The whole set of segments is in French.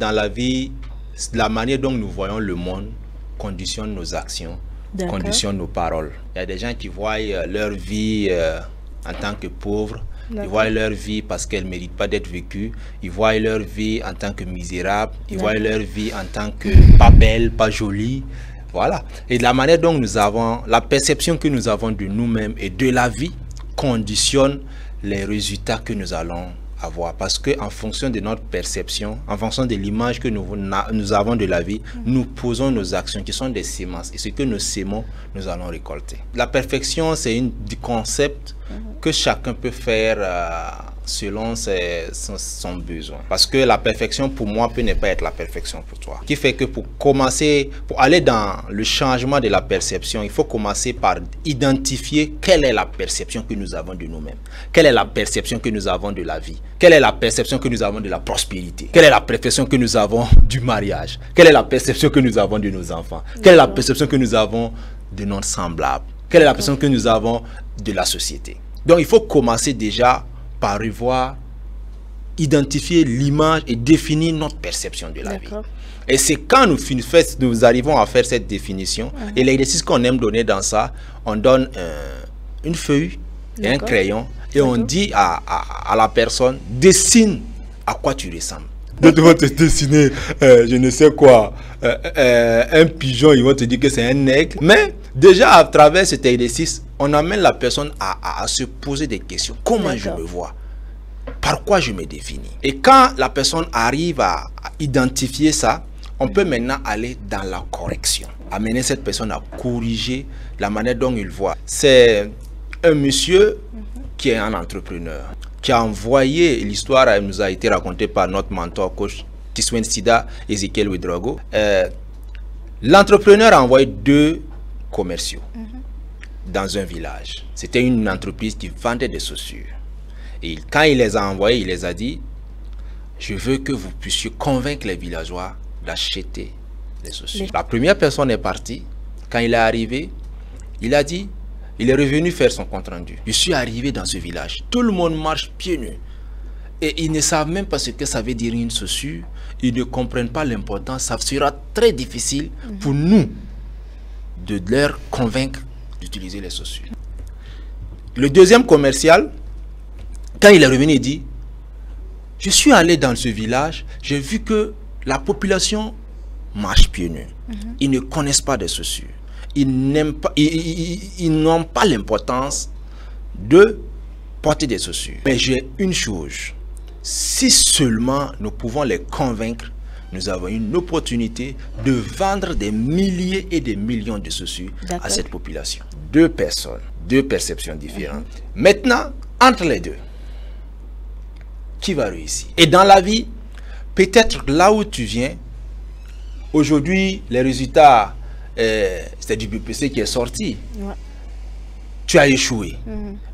dans la vie, la manière dont nous voyons le monde conditionne nos actions, conditionne nos paroles. Il y a des gens qui voient leur vie en tant que pauvres. Ils voient leur vie parce qu'elle ne mérite pas d'être vécue. Ils voient leur vie en tant que misérable. Ils voient leur vie en tant que pas belle, pas jolie. Voilà. Et la manière dont nous avons, la perception que nous avons de nous-mêmes et de la vie conditionne les résultats que nous allons avoir. Parce qu'en fonction de notre perception, en fonction de l'image que nous avons de la vie, nous posons nos actions qui sont des semences. Et ce que nous sémons, nous allons récolter. La perfection, c'est du concept que chacun peut faire selon son besoin. Parce que la perfection, pour moi, peut ne pas être la perfection pour toi. Ce qui fait que pour commencer, pour aller dans le changement de la perception, il faut commencer par identifier quelle est la perception que nous avons de nous-mêmes. Quelle est la perception que nous avons de la vie. Quelle est la perception que nous avons de la prospérité. Quelle est la perception que nous avons du mariage. Quelle est la perception que nous avons de nos enfants. Quelle est la perception que nous avons de notre semblable. Quelle est la perception que nous avons de la société. Donc il faut commencer déjà par revoir, identifier l'image et définir notre perception de la vie. Et c'est quand nous arrivons à faire cette définition, et l'exercice qu'on aime donner dans ça, on donne une feuille et un crayon, et on dit à la personne, dessine à quoi tu ressembles. D'autres vont te dessiner, je ne sais quoi, un pigeon, ils vont te dire que c'est un aigle. Mais déjà à travers cet exercice, on amène la personne à se poser des questions. Comment je me vois? Par quoi je me définis? Et quand la personne arrive à identifier ça, on peut maintenant aller dans la correction. Amener cette personne à corriger la manière dont il voit. C'est un monsieur qui est un entrepreneur, qui a envoyé, l'histoire nous a été racontée par notre mentor, coach Tiswen Sida, Ezekiel Ouedraogo. L'entrepreneur a envoyé 2 commerciaux dans un village. C'était une entreprise qui vendait des chaussures. Et quand il les a envoyés, il les a dit, je veux que vous puissiez convaincre les villageois d'acheter les chaussures. La première personne est partie. Quand il est arrivé, il a dit, il est revenu faire son compte rendu. Je suis arrivé dans ce village. Tout le monde marche pieds nus. Et ils ne savent même pas ce que ça veut dire une chaussure. Ils ne comprennent pas l'importance. Ça sera très difficile pour nous de leur convaincre d'utiliser les chaussures. Le deuxième commercial, quand il est revenu, il dit, je suis allé dans ce village, j'ai vu que la population marche pieds nus. Ils ne connaissent pas des chaussures. Ils n'ont pas l'importance de porter des chaussures. Mais j'ai une chose, si seulement nous pouvons les convaincre, nous avons une opportunité de vendre des milliers et des millions de chaussures à cette population. 2 personnes, 2 perceptions différentes. Maintenant, entre les deux, qui va réussir? Et dans la vie, peut-être là où tu viens, aujourd'hui, les résultats, c'est du BPC qui est sorti. Tu as échoué.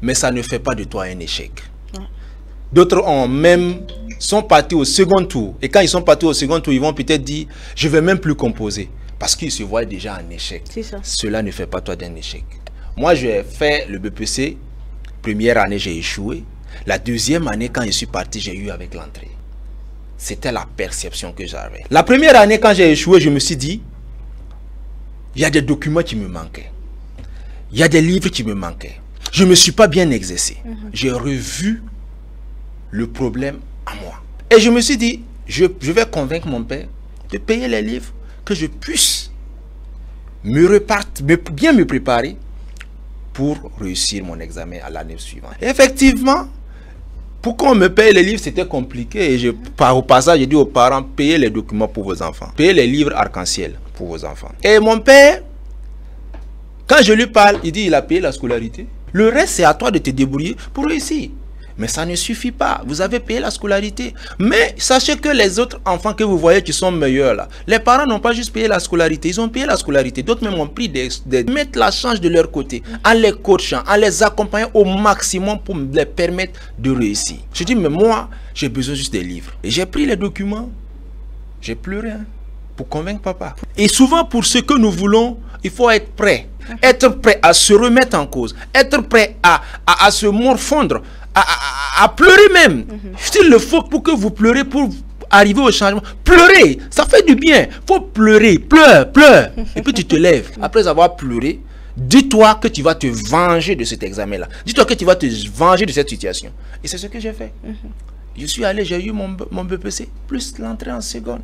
Mais ça ne fait pas de toi un échec. D'autres sont partis au second tour. Et quand ils sont partis au second tour, ils vont peut-être dire, je ne vais même plus composer. Parce qu'ils se voient déjà en échec. Cela ne fait pas toi d'un échec. Moi, j'ai fait le BPC. Première année, j'ai échoué. La deuxième année, quand je suis parti, j'ai eu avec l'entrée. C'était la perception que j'avais. La première année, quand j'ai échoué, je me suis dit, il y a des documents qui me manquaient. Il y a des livres qui me manquaient. Je ne me suis pas bien exercé. J'ai revu le problème à moi. Et je me suis dit, je vais convaincre mon père de payer les livres, que je puisse bien me préparer pour réussir mon examen à l'année suivante. Et effectivement, pour qu'on me paye les livres, c'était compliqué. Et au passage, j'ai dit aux parents, payez les documents pour vos enfants. Payez les livres arc-en-ciel pour vos enfants. Et mon père, quand je lui parle, il dit, il a payé la scolarité. Le reste, c'est à toi de te débrouiller pour réussir. Mais ça ne suffit pas. Vous avez payé la scolarité. Mais sachez que les autres enfants que vous voyez qui sont meilleurs là, les parents n'ont pas juste payé la scolarité. Ils ont payé la scolarité. D'autres même ont pris de mettre la chance de leur côté, en les coachant, en les accompagnant au maximum pour les permettre de réussir. Je dis, mais moi, j'ai besoin juste des livres. Et j'ai pris les documents. J'ai pleuré pour convaincre papa. Et souvent, pour ce que nous voulons, il faut être prêt. Être prêt à se remettre en cause. Être prêt à se morfondre. À pleurer même. S'il le faut pour que vous pleurez, pour arriver au changement, pleurez, ça fait du bien. Faut pleurer, pleure, pleure. Et puis tu te lèves. Après avoir pleuré, dis-toi que tu vas te venger de cet examen-là. Dis-toi que tu vas te venger de cette situation. Et c'est ce que j'ai fait. Je suis allé, j'ai eu mon BPC, plus l'entrée en seconde.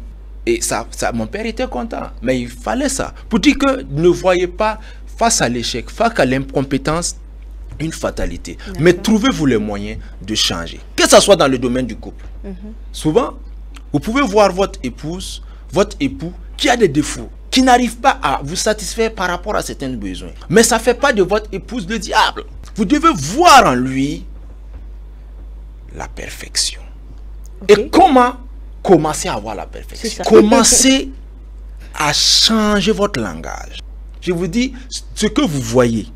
Et ça, mon père était content. Mais il fallait ça. Pour dire que ne voyez pas face à l'échec, face à l'incompétence, une fatalité. Mais trouvez-vous les moyens de changer. Que ce soit dans le domaine du couple. Souvent, vous pouvez voir votre épouse, votre époux, qui a des défauts, qui n'arrive pas à vous satisfaire par rapport à certains besoins. Mais ça ne fait pas de votre épouse le diable. Vous devez voir en lui la perfection. Et comment commencer à avoir la perfection? Commencez à changer votre langage. Je vous dis, ce que vous voyez,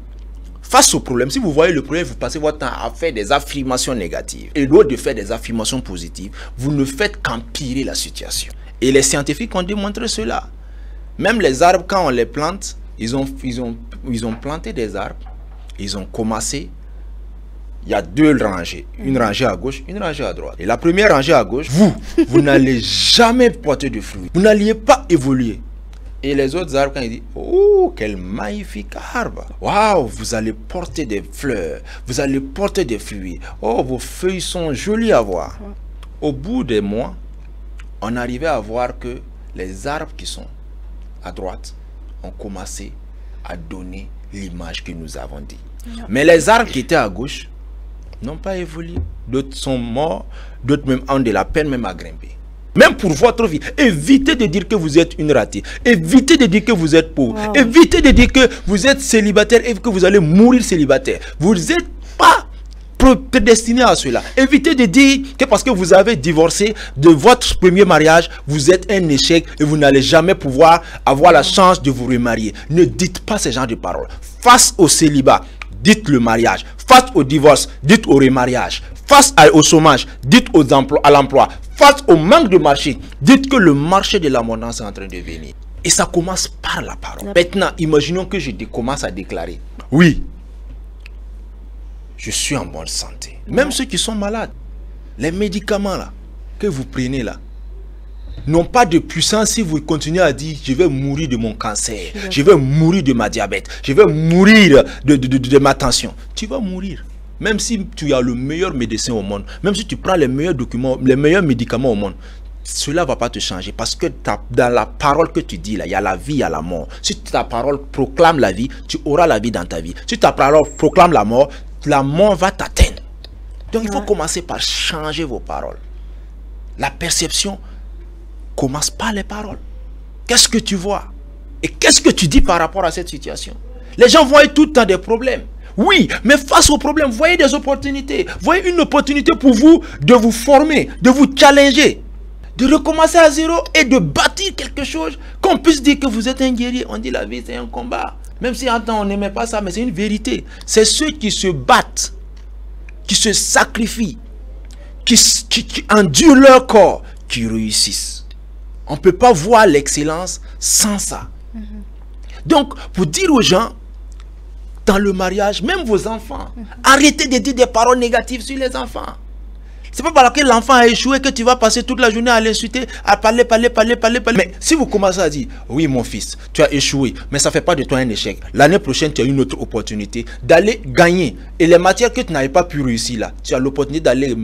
face au problème, si vous voyez le problème, vous passez votre temps à faire des affirmations négatives. Et l'autre de faire des affirmations positives, vous ne faites qu'empirer la situation. Et les scientifiques ont démontré cela. Même les arbres, quand on les plante, ils ont planté des arbres. Ils ont commencé. Il y a deux rangées. Une rangée à gauche, une rangée à droite. Et la première rangée à gauche, vous n'allez jamais porter de fruits. Vous n'alliez pas évoluer. Et les autres arbres, quand ils disent, oh, quel magnifique arbre. Waouh, vous allez porter des fleurs. Vous allez porter des fruits. Oh, vos feuilles sont jolies à voir. Au bout des mois, on arrivait à voir que les arbres qui sont à droite ont commencé à donner l'image que nous avons dit. Mais les arbres qui étaient à gauche n'ont pas évolué. D'autres sont morts, d'autres même ont de la peine même à grimper. Même pour votre vie, évitez de dire que vous êtes une ratée. Évitez de dire que vous êtes pauvre. Évitez de dire que vous êtes célibataire et que vous allez mourir célibataire. Vous n'êtes pas prédestiné à cela. Évitez de dire que parce que vous avez divorcé de votre premier mariage, vous êtes un échec et vous n'allez jamais pouvoir avoir la chance de vous remarier. Ne dites pas ce genre de paroles. Face au célibat, dites le mariage. Face au divorce, dites au remariage. Face au chômage, dites à l'emploi. Face au manque de marché, dites que le marché de l'abondance est en train de venir. Et ça commence par la parole. Maintenant, imaginons que je commence à déclarer. Oui, je suis en bonne santé. Même ceux qui sont malades, les médicaments là, que vous prenez là, n'ont pas de puissance si vous continuez à dire je vais mourir de mon cancer, je vais mourir de ma diabète, je vais mourir de ma tension. Tu vas mourir. Même si tu as le meilleur médecin au monde, même si tu prends les meilleurs documents, les meilleurs médicaments au monde, cela ne va pas te changer. Parce que dans la parole que tu dis là, il y a la vie, il y a la mort. Si ta parole proclame la vie, tu auras la vie dans ta vie. Si ta parole proclame la mort va t'atteindre. Donc il faut commencer par changer vos paroles. La perception commence par les paroles. Qu'est-ce que tu vois? Et qu'est-ce que tu dis par rapport à cette situation? Les gens voient tout le temps des problèmes. Oui, mais face aux problèmes, voyez des opportunités. Voyez une opportunité pour vous de vous former, de vous challenger, de recommencer à zéro et de bâtir quelque chose. Qu'on puisse dire que vous êtes un guerrier. On dit la vie c'est un combat. Même si en temps on n'aimait pas ça, mais c'est une vérité. C'est ceux qui se battent, qui se sacrifient, qui endurent leur corps, qui réussissent. On ne peut pas voir l'excellence sans ça. Donc, pour dire aux gens, dans le mariage, même vos enfants, arrêtez de dire des paroles négatives sur les enfants. C'est pas parce que l'enfant a échoué que tu vas passer toute la journée à l'insulter, à parler. Mais si vous commencez à dire, oui mon fils, tu as échoué, mais ça ne fait pas de toi un échec. L'année prochaine, tu as une autre opportunité d'aller gagner. Et les matières que tu n'avais pas pu réussir là, tu as l'opportunité d'aller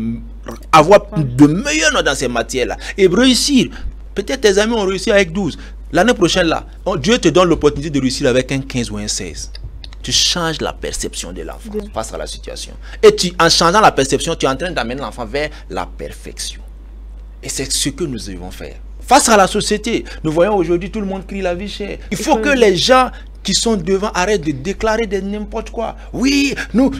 avoir de meilleures notes dans ces matières-là. Et réussir. Peut-être tes amis ont réussi avec 12. L'année prochaine là, Dieu te donne l'opportunité de réussir avec un 15 ou un 16. Tu changes la perception de l'enfant face à la situation. Et en changeant la perception, tu es en train d'amener l'enfant vers la perfection. Et c'est ce que nous devons faire. Face à la société, nous voyons aujourd'hui tout le monde crie la vie chère. Il faut que les gens qui sont devant arrêtent de déclarer n'importe quoi. Oui, nous,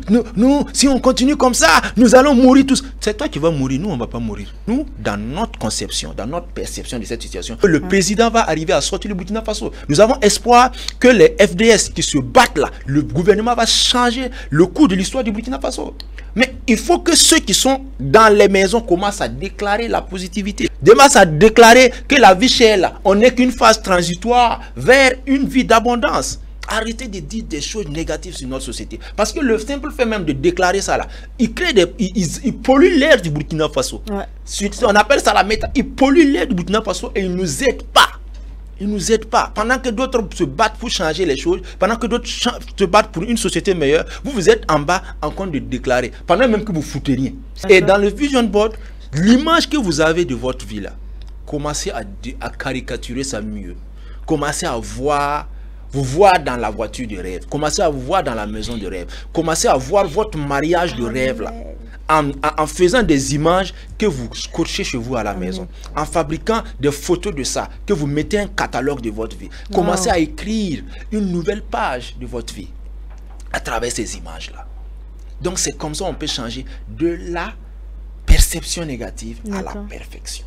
si on continue comme ça, nous allons mourir tous. C'est toi qui vas mourir, nous on ne va pas mourir. Nous, dans notre conception, dans notre perception de cette situation, le président va arriver à sortir le Burkina Faso. Nous avons espoir que les FDS qui se battent là, le gouvernement va changer le cours de l'histoire du Burkina Faso. Mais il faut que ceux qui sont dans les maisons commencent à déclarer la positivité. Commencent à déclarer que la vie chère là, on n'est qu'une phase transitoire vers une vie d'abondance. Arrêtez de dire des choses négatives sur notre société. Parce que le simple fait même de déclarer ça là, il crée il pollue l'air du Burkina Faso. Ouais. On appelle ça la méta. Il pollue l'air du Burkina Faso et il ne nous aide pas. Il ne nous aide pas. Pendant que d'autres se battent pour changer les choses, pendant que d'autres se battent pour une société meilleure, vous êtes en bas en train de déclarer. Pendant même que vous foutez rien. Et dans le vision board, l'image que vous avez de votre vie là, commencez à caricaturer ça mieux. Commencez à vous voir dans la voiture de rêve. Commencez à vous voir dans la maison de rêve. Commencez à voir votre mariage de rêve là. En faisant des images que vous scotchez chez vous à la maison, en fabriquant des photos de ça, que vous mettez un catalogue de votre vie. Commencez à écrire une nouvelle page de votre vie à travers ces images-là. Donc c'est comme ça qu'on peut changer de la perception négative à la perfection.